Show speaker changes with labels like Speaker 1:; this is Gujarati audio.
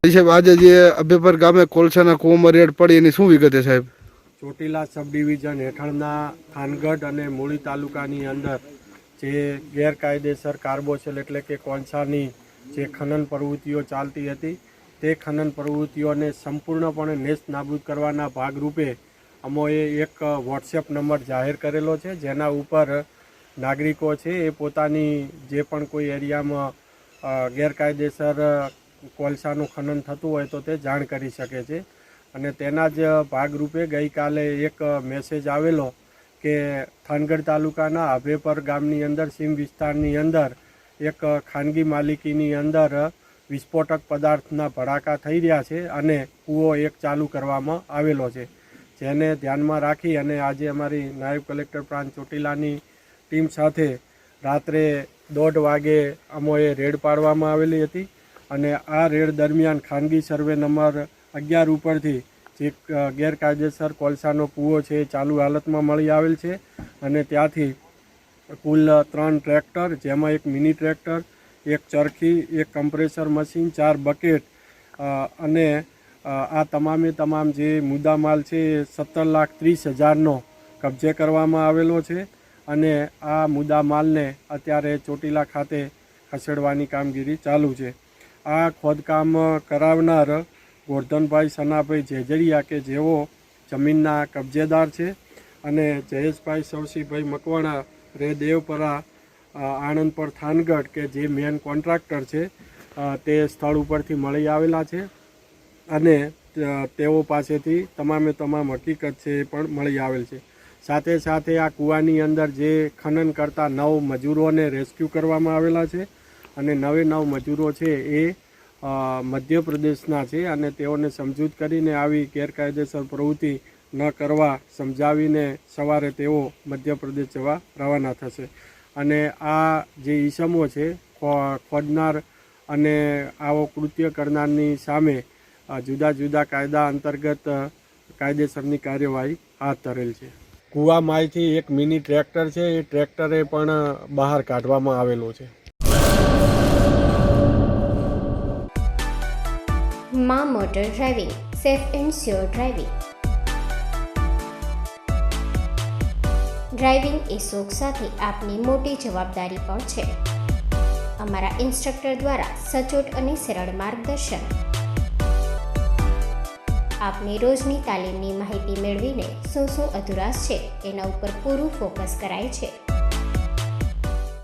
Speaker 1: સાહેબ આજે જે અભેપર ગામે કોલસાના કૂવામાં રેડ પડી એની શું વિગતે સાહેબ?
Speaker 2: ચોટીલા સબ ડિવિઝન હેઠળના થાનગઢ અને મૂળી તાલુકાની અંદર જે ગેરકાયદેસર કાર્બોસેલ એટલે કે કોલસાની જે ખનન પ્રવૃત્તિઓ ચાલતી હતી તે ખનન પ્રવૃત્તિઓને સંપૂર્ણપણે નેસ્ત નાબૂદ કરવાના ભાગરૂપે અમોએ એક વોટ્સએપ નંબર જાહેર કરેલો છે, જેના ઉપર નાગરિકો છે એ પોતાની જે પણ કોઈ એરિયામાં ગેરકાયદેસર કોલસાનું ખનન થતું હોય તો તે જાણ કરી શકે છે. અને તેના જ ભાગરૂપે ગઈકાલે એક મેસેજ આવેલો કે થાનગઢ તાલુકાના અભેપર ગામની અંદર સીમ વિસ્તારની અંદર એક ખાનગી માલિકીની અંદર વિસ્ફોટક પદાર્થના ભડાકા થઈ રહ્યા છે અને કૂવો એક ચાલુ કરવામાં આવેલો છે, જેને ધ્યાનમાં રાખી અને આજે અમારી નાયબ કલેક્ટર પ્રાંત ચોટીલાની ટીમ સાથે રાત્રે 1:30 વાગે અમોએ રેડ પાડવામાં આવેલી હતી. અને આ રેડ દરમિયાન ખાનગી સર્વે નંબર 11 ઉપરથી જે ગેરકાયદેસર કોલસાનો કૂવો છે એ ચાલુ હાલતમાં મળી આવેલ છે અને ત્યાંથી કુલ 3 ટ્રેક્ટર, જેમાં એક મિની ટ્રેક્ટર, એક ચરખી, એક કમ્પ્રેસર મશીન, 4 બકેટ અને આ તમામ જે મુદ્દામાલ છે એ 17,30,000નો કબજે કરવામાં આવેલો છે. અને આ મુદ્દામાલને અત્યારે ચોટીલા ખાતે ખસેડવાની કામગીરી ચાલુ છે. આ ખોદકામ કરાવનાર ગોરધનભાઈ સનાભાઈ જેજરિયા કે જેઓ જમીનના કબજેદાર છે અને જયેશભાઈ સવસીભાઈ મકવાણા રે દેવપરા આણંદ પર થાનગઢ કે જે મેન કોન્ટ્રાક્ટર છે તે સ્થળ ઉપરથી મળી આવેલા છે અને તેઓ પાસેથી તમામ હકીકત છે એ પણ મળી આવેલ છે. સાથે સાથે આ કૂવાની અંદર જે ખનન કરતા 9 મજૂરોને રેસ્ક્યુ કરવામાં આવેલા છે અને 9 મજૂરો છે એ મધ્યપ્રદેશના છે અને તેઓને સમજૂત કરીને આવી ગેરકાયદેસર પ્રવૃત્તિ ન કરવા સમજાવીને સવારે તેઓ મધ્યપ્રદેશ જવા રવાના થશે. અને આ જે ઈસમો છે ખોદનાર અને આવો કૃત્ય કરનારની સામે જુદા જુદા કાયદા અંતર્ગત કાયદેસરની કાર્યવાહી હાથ ધરેલ છે. કૂવામાંથી એક મિની ટ્રેક્ટર છે એ ટ્રેક્ટરે પણ બહાર કાઢવામાં આવેલું છે.
Speaker 3: માં motor driving, safe and sure driving. Driving એ શોખ સાથે આપની મોટી જવાબદારી પણ છે. અમારા ઇન્સ્ટ્રક્ટર દ્વારા સચોટ અને સરળ માર્ગદર્શન. આપની રોજની તાલીમની માહિતી મેળવીને શું અધુરાશ છે એના ઉપર પૂરું ફોકસ કરાય છે.